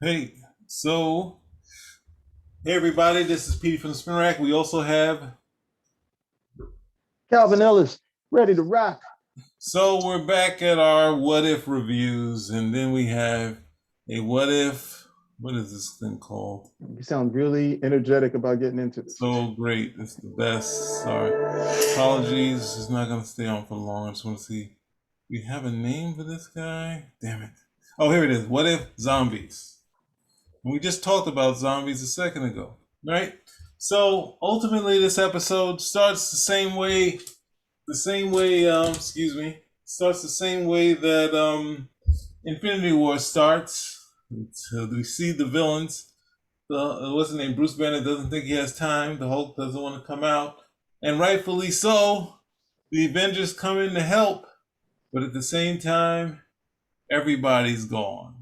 Hey, so hey everybody, this is Petey from the Spin Rack. We also have Calvin Ellis, ready to rock. we're back at our what if reviews, and then we have a what is this thing called? You sound really energetic about getting into this. So great, it's the best. Sorry, apologies, it's not gonna stay on for long. I just want to see. We have a name for this guy. Damn it! Oh, here it is. What if zombies? And we just talked about zombies a second ago, right? So ultimately, this episode starts excuse me, starts the same way that Infinity War starts. We see the villains. What's his name? Bruce Banner doesn't think he has time. The Hulk doesn't want to come out, and rightfully so. The Avengers come in to help, but at the same time, everybody's gone.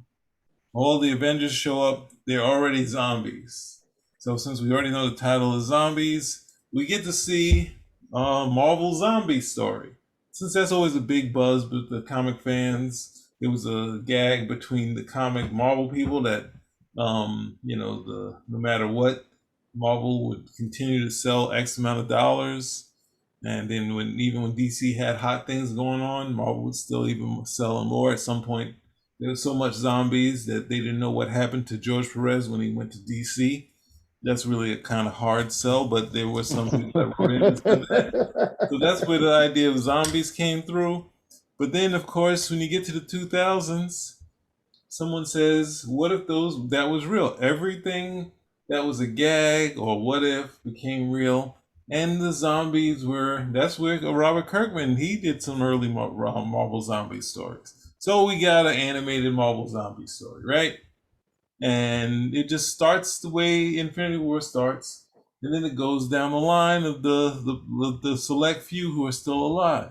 All the Avengers show up. They're already zombies. So since we already know the title is zombies, we get to see Marvel zombie story. Since that's always a big buzz with the comic fans, it was a gag between the comic Marvel people that the no matter what, Marvel would continue to sell X amount of dollars. And then when DC had hot things going on, Marvel would still even sell more. At some point, there was so much zombies that they didn't know what happened to George Perez when he went to DC. That's really a kind of hard sell, but there were some people that wrote in and said that. So that's where the idea of zombies came through. But then, of course, when you get to the 2000s, someone says, "What if that was real? Everything that was a gag or what if became real?" And the zombies were. That's where Robert Kirkman he did some early Marvel zombie stories. So we got an animated Marvel zombie story, right? And it just starts the way Infinity War starts, and then it goes down the line of the select few who are still alive.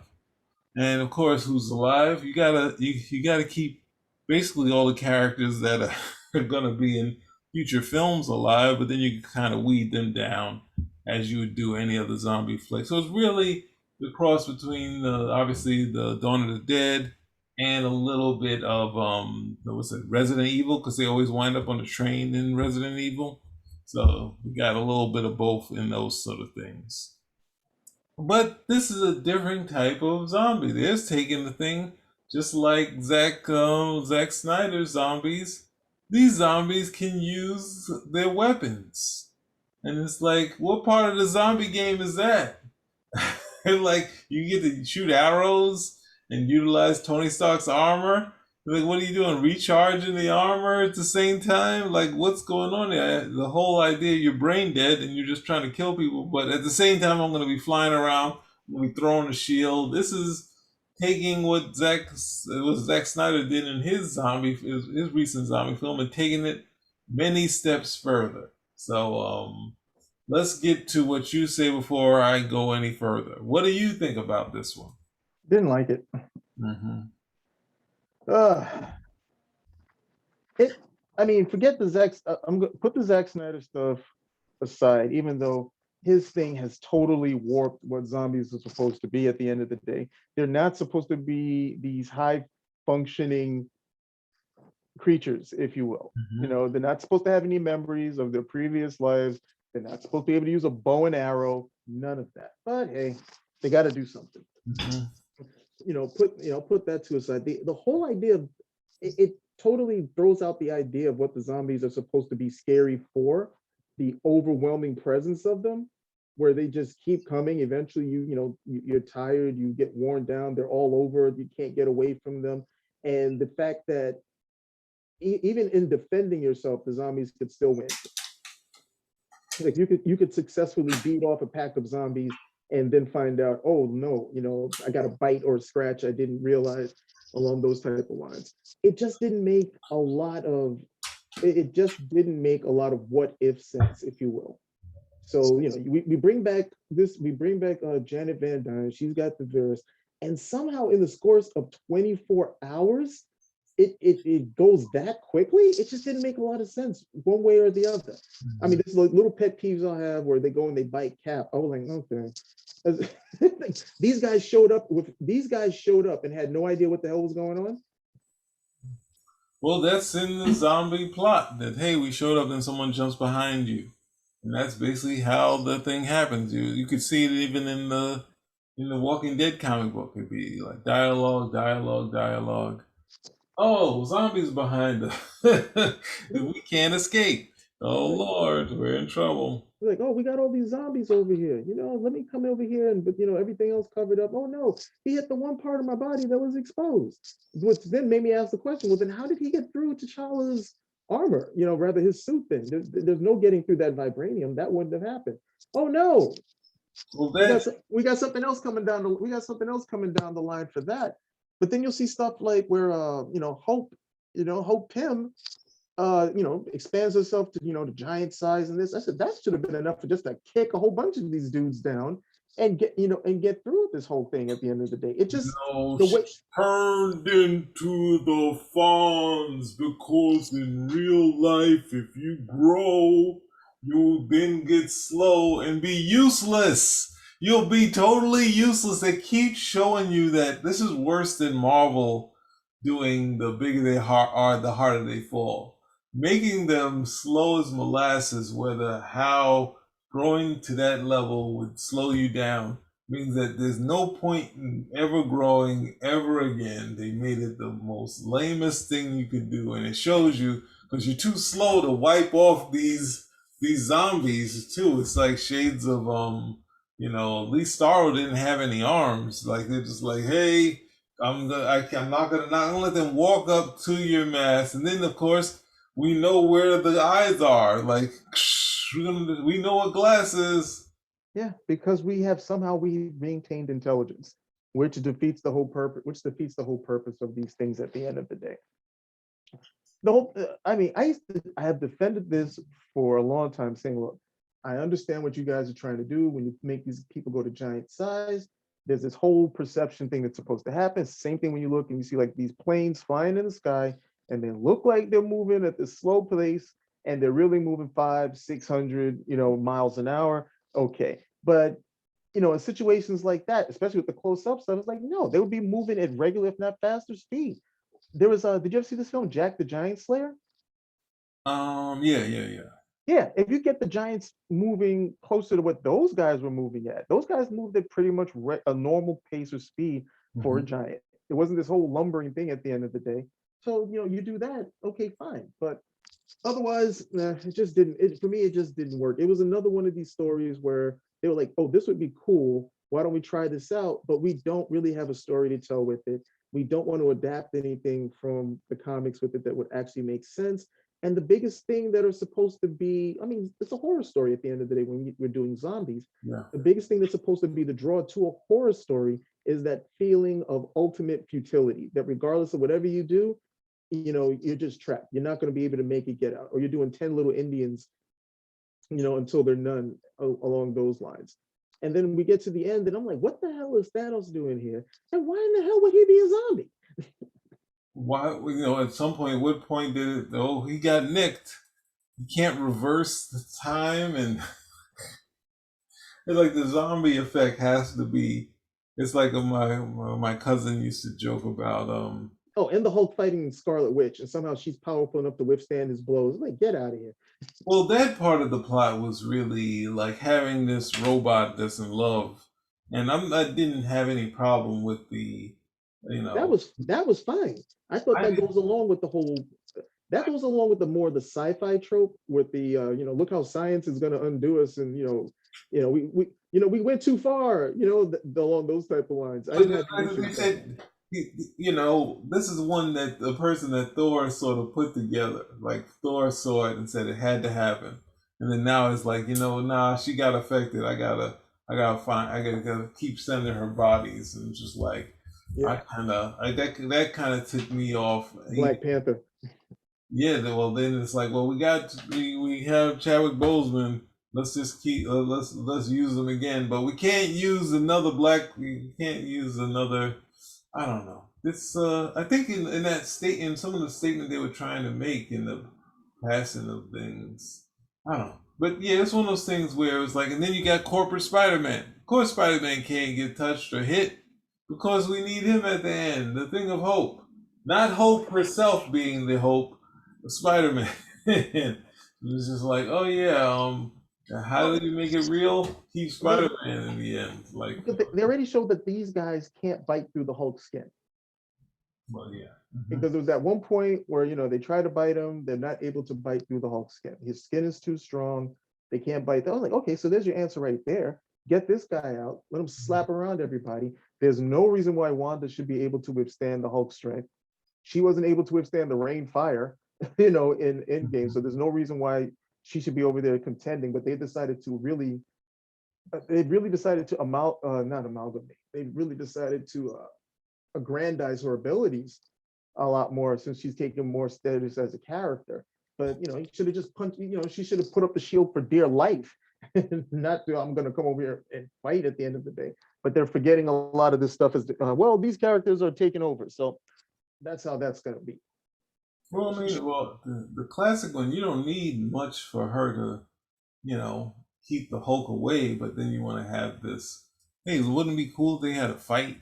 And of course, who's alive? You gotta keep basically all the characters that are gonna be in future films alive, but then you kind of weed them down as you would do any other zombie flick. So it's really the cross between obviously the Dawn of the Dead and a little bit of what's it, Resident Evil, because they always wind up on the train in Resident Evil. So we got a little bit of both in those sort of things. But this is a different type of zombie. They're taking the thing just like Zack Snyder's zombies. These zombies can use their weapons, and it's like, what part of the zombie game is that? Like you get to shoot arrows and utilize Tony Stark's armor. Like, what are you doing? Recharging the armor at the same time? Like, what's going on there? The whole idea you're brain dead and you're just trying to kill people, but at the same time, I'm going to be flying around, I'm going to be throwing a shield. This is taking what Zack Snyder did in his recent zombie film and taking it many steps further. So let's get to what you say before I go any further. What do you think about this one? Didn't like it. Mm-hmm. Uh, it. I mean, forget the Zack. I'm gonna put the Zack Snyder stuff aside, even though his thing has totally warped what zombies are supposed to be. At the end of the day, they're not supposed to be these high functioning creatures, if you will. You Mm-hmm. know, they're not supposed to have any memories of their previous lives. They're not supposed to be able to use a bow and arrow. None of that. But hey, they got to do something. Mm-hmm. Put that to aside. The whole idea of it totally throws out the idea of what the zombies are supposed to be scary for, the overwhelming presence of them, where they just keep coming. Eventually, you're tired, you get worn down, they're all over, you can't get away from them, and the fact that even in defending yourself, the zombies could still win. Like you could successfully beat off a pack of zombies and then find out, oh no, I got a bite or a scratch I didn't realize, along those type of lines. It just didn't make a lot of it just didn't make a lot of what if sense, if you will. So we bring back Janet Van Dyne. She's got the virus, and somehow in the course of 24 hours, it goes that quickly. It just didn't make a lot of sense one way or the other. I mean, Mm-hmm. there's like little pet peeves I have where they go and they bite Cap. I was like, okay. These guys showed up and had no idea what the hell was going on. Well, that's in the zombie plot that hey, we showed up and someone jumps behind you, and that's basically how the thing happens. You could see it even in the Walking Dead comic book. It'd be like dialogue, dialogue, dialogue. Oh, zombies behind us. We can't escape. Oh Like, Lord, we're in trouble. like, oh, we got all these zombies over here. Let me come over here and but everything else covered up. Oh no, he hit the one part of my body that was exposed. Which then made me ask the question, well, then how did he get through T'Challa's armor? Rather his suit then. There's no getting through that vibranium. That wouldn't have happened. Oh no, Well, we got that we got something else coming down the we got something else coming down the line for that. But then you'll see stuff like where Hope, Hope Pym expands herself to, the giant size and this. I said that should have been enough for just to kick a whole bunch of these dudes down and get through with this whole thing at the end of the day. It just no, the she way turned into the fawns because in real life, if you grow, you'll then get slow and be useless. You'll be totally useless. They keep showing you that this is worse than Marvel doing the bigger they are, the harder they fall. Making them slow as molasses, whether how growing to that level would slow you down means that there's no point in ever growing ever again. They made it the most lamest thing you could do, and it shows you because you're too slow to wipe off these zombies too. It's like shades of at least Starro didn't have any arms. Like they're just like, hey, I'm not gonna let them walk up to your mask, and then of course we know where the eyes are. Like we know what glass is. yeah, because we maintained intelligence, which defeats the whole purpose of these things at the end of the day. The whole I mean, I have defended this for a long time, saying, look, I understand what you guys are trying to do when you make these people go to giant size. There's this whole perception thing that's supposed to happen. Same thing when you look and you see like these planes flying in the sky and they look like they're moving at this slow pace and they're really moving 500, 600, miles an hour. Okay. But in situations like that, especially with the close-up stuff, it's like, no, they would be moving at regular, if not faster speed. There was did you ever see this film, Jack the Giant Slayer? Yeah, yeah, yeah. Yeah, if you get the Giants moving closer to what those guys were moving at, those guys moved at pretty much a normal pace or speed for a Hmm. giant. It wasn't this whole lumbering thing at the end of the day. So, you do that, okay, fine. But otherwise, nah, it just didn't. For me, it just didn't work. It was another one of these stories where they were like, "Oh, this would be cool. Why don't we try this out?" But we don't really have a story to tell with it. We don't want to adapt anything from the comics with it that would actually make sense. And the biggest thing that are supposed to be, I mean, it's a horror story at the end of the day when we're doing zombies. Yeah. The biggest thing that's supposed to be the draw to a horror story is that feeling of ultimate futility, that regardless of whatever you do, you're just trapped. You're not going to be able to make it get out, or you're doing 10 little Indians, until they're none along those lines. And then we get to the end, and I'm like, what the hell is Thanos doing here? And why in the hell would he be a zombie? Why, at some point, what point did it, oh, he got nicked. You can't reverse the time. And it's like the zombie effect has to be, it's like my cousin used to joke about, Oh, and the Hulk fighting Scarlet Witch, and somehow she's powerful enough to withstand his blows. I'm like, get out of here. well, that part of the plot was really like having this robot that's in love. And I didn't have any problem with you That know, was that was fine. I thought I that didn't, goes along with the whole. That goes along with the more the sci-fi trope with the look how science is going to undo us, and we went too far, along those type of lines. I but didn't have an issue they with that. said, this is one that the person that Thor sort of put together. Like Thor saw it and said it had to happen, and then now it's like, nah, she got affected. I gotta keep sending her bodies, and just like Yeah, that kind of took me off. Black Panther. Yeah, well then it's like, well, we have Chadwick Boseman. Let's just keep let's use them again, but we can't use another black. We can't use another. I don't know. It's I think in that state in some of the statement they were trying to make in the passing of things. I don't know, but yeah, it's one of those things where it's like, and then you got corporate Spider-Man. Of course, Spider-Man can't get touched or hit because we need him at the end. The thing of hope. Not Hope herself being the Hope of Spider-Man. It was just like, oh yeah, how Well, do you make it real? Keep they Spider-Man in the end. Like, because they already showed that these guys can't bite through the Hulk skin. well, yeah. Because there was at one point where they try to bite him, they're not able to bite through the Hulk skin. His skin is too strong. They can't bite. I was like, okay, so there's your answer right there. Get this guy out. Let him slap around everybody. There's no reason why Wanda should be able to withstand the Hulk strength. She wasn't able to withstand the rain fire, in Endgame. So there's no reason why she should be over there contending. But they really decided to not amalgamate. They really decided to aggrandize her abilities a lot more since she's taken more status as a character. But he should have just punched. She should have put up the shield for dear life, not to, I'm going to come over here and fight at the end of the day. But they're forgetting a lot of this stuff is well, these characters are taking over, so that's how that's going to be. Well, I mean, well, the classic one, you don't need much for her to, keep the Hulk away, but then you want to have this. Hey, wouldn't it be cool if they had a fight,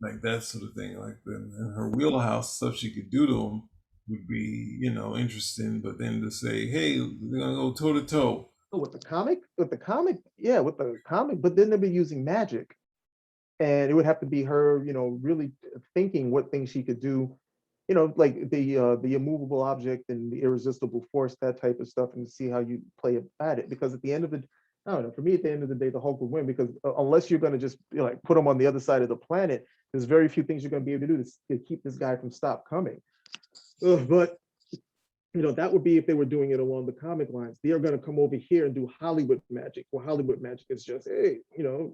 like that sort of thing, like in her wheelhouse stuff she could do to him would be, interesting. But then to say, hey, they're gonna go toe to toe. Yeah, with the comic, but then they'll be using magic, and it would have to be her, really thinking what things she could do, like the immovable object and the irresistible force, that type of stuff, and see how you play at it. Because at the end of the, I don't know, for me, at the end of the day, the Hulk would win because unless you're going to just like put him on the other side of the planet, there's very few things you're going to be able to do to keep this guy from stop coming. But that would be if they were doing it along the comic lines. They are going to come over here and do Hollywood magic. Well, Hollywood magic is just, hey,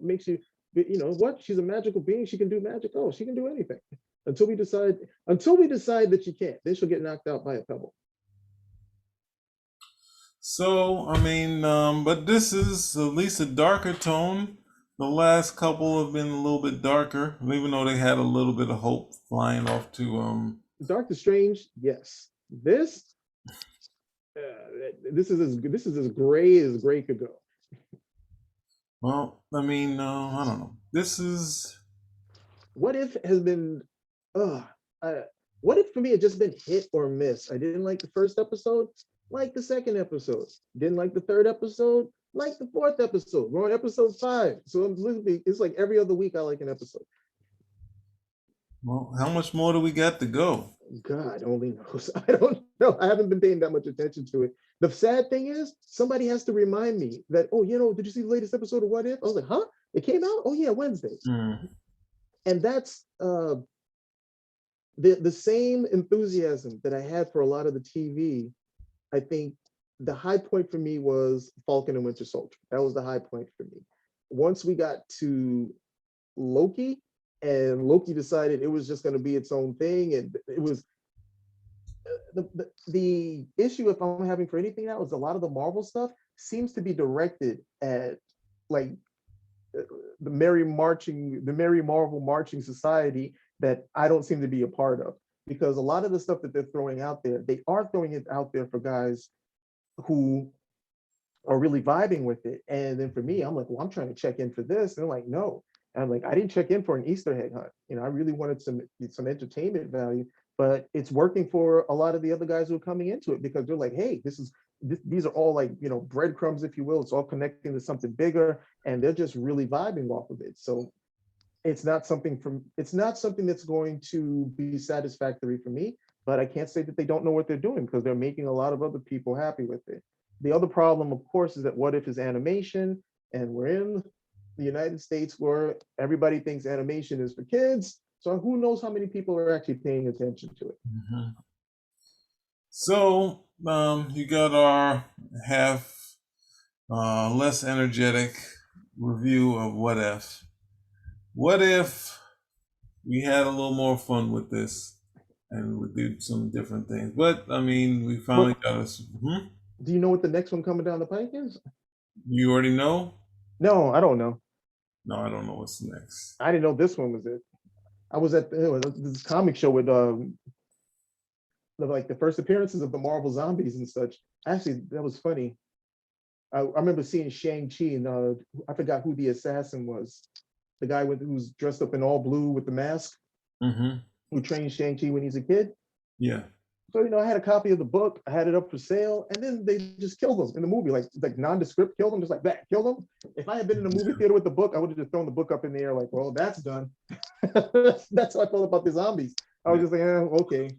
makes you, what? She's a magical being. She can do magic. Oh, she can do anything. Until we decide that she can't, then she'll get knocked out by a pebble. So I mean, but this is at least a darker tone. The last couple have been a little bit darker, even though they had a little bit of hope flying off to Doctor Strange, yes. This is as gray could go. Well, I mean, I don't know. This is What if has been, uh, uh, what if for me it just been hit or miss? I didn't like the first episode, like the second episode. Didn't like the third episode, like the fourth episode. We're on episode 5, so it's like every other week I like an episode. well. How much more do we got to go? God only knows. I don't know. I haven't been paying that much attention to it. The sad thing is, somebody has to remind me that, oh, did you see the latest episode of What If? I was like, huh? It came out? Oh yeah, Wednesday. Mm. And that's the same enthusiasm that I had for a lot of the TV. I think the high point for me was Falcon and Winter Soldier. That was the high point for me. Once we got to Loki, and Loki decided it was just going to be its own thing, and it was the issue if I'm having for anything now is a lot of the Marvel stuff seems to be directed at like the merry Marvel marching society that I don't seem to be a part of, because a lot of the stuff that they're throwing out there, they are throwing it out there for guys who are really vibing with it. And then for me, I'm like, well, I'm trying to check in for this. And they're like, no. And I'm like, I didn't check in for an Easter egg hunt. I really wanted some entertainment value, but it's working for a lot of the other guys who are coming into it because they're like, hey, these are all like, breadcrumbs, if you will. It's all connecting to something bigger, and they're just really vibing off of it. So it's not something that's going to be satisfactory for me, but I can't say that they don't know what they're doing because they're making a lot of other people happy with it. The other problem, of course, is that What If is animation, and we're in the United States where everybody thinks animation is for kids. So who knows how many people are actually paying attention to it? Mm-hmm. So you got our half less energetic review of What If. What if we had a little more fun with this and we did some different things? But I mean, we finally But got us. do you know what the next one coming down the pike is? You already know? No, I don't know. No, I don't know what's next. I didn't know this one was it. I was at this comic show with like the first appearances of the Marvel zombies and such. Actually, that was funny. I remember seeing Shang-Chi, and I forgot who the assassin was. The guy who's dressed up in all blue with the mask. Mm-hmm. who trained Shang-Chi when he's a kid. Yeah. So, I had a copy of the book, I had it up for sale, and then they just killed him in the movie, like nondescript, killed him, just like that, killed him. If I had been in a movie theater with the book, I would have just thrown the book up in the air, like, well, that's done. That's how I felt about the zombies. I was Yeah. just like, okay,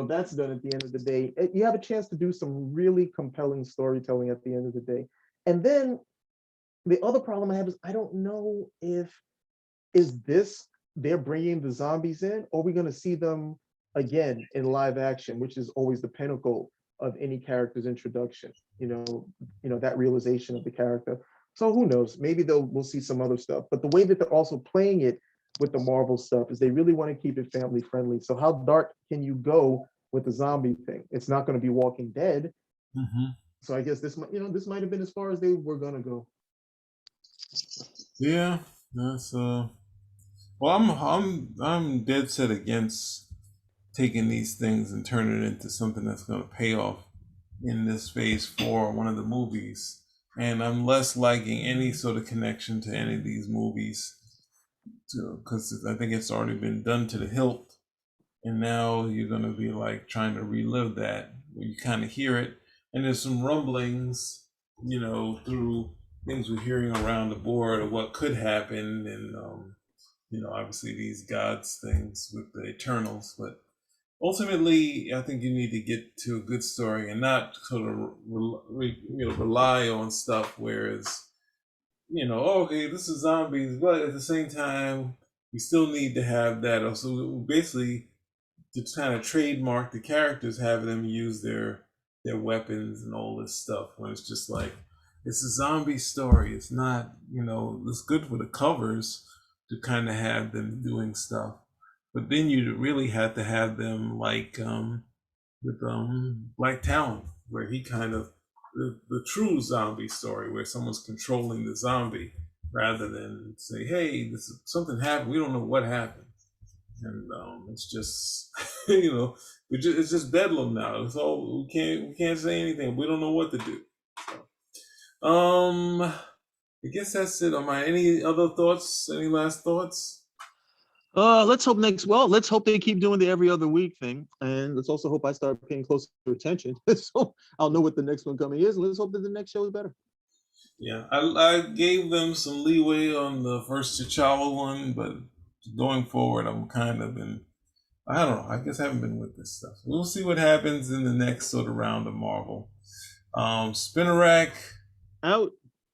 that's done at the end of the day. You have a chance to do some really compelling storytelling at the end of the day. And then the other problem I have is I don't know if is this they're bringing the zombies in, or are we going to see them again in live action, which is always the pinnacle of any character's introduction. That realization of the character. So who knows? Maybe we'll see some other stuff. But the way that they're also playing it with the Marvel stuff is they really want to keep it family friendly. So how dark can you go with the zombie thing? It's not going to be Walking Dead. Hmm. So I guess this might have been as far as they were going to go. Yeah. That's Well, I'm dead set against taking these things and turning it into something that's going to pay off in this phase 4, one of the movies. And I'm less liking any sort of connection to any of these movies, because I think it's already been done to the hilt. And now you're going to be like trying to relive that, where you kind of hear it. And there's some rumblings, through things we're hearing around the board of what could happen. And, obviously these gods things with the Eternals. But ultimately, I think you need to get to a good story and not sort of rely on stuff. Whereas, okay, this is zombies, but at the same time, we still need to have that. Also, basically, to kind of trademark the characters, have them use their weapons and all this stuff. When it's just like it's a zombie story. It's not, it's good for the covers to kind of have them doing stuff, but then you really had to have them like with Black Talon, where he kind of the true zombie story, where someone's controlling the zombie rather than say, "Hey, something happened. We don't know what happened," and it's just it's just bedlam now. It's all we can't say anything. We don't know what to do. So, I guess that's it. Any other thoughts? Any last thoughts? Let's hope let's hope they keep doing the every other week thing. And let's also hope I start paying closer attention. So I'll know what the next one coming is. And let's hope that the next show is better. Yeah, I gave them some leeway on the first T'Challa one, but going forward, I'm kind of I don't know. I guess I haven't been with this stuff. We'll see what happens in the next sort of round of Marvel. Spinnerack. Out.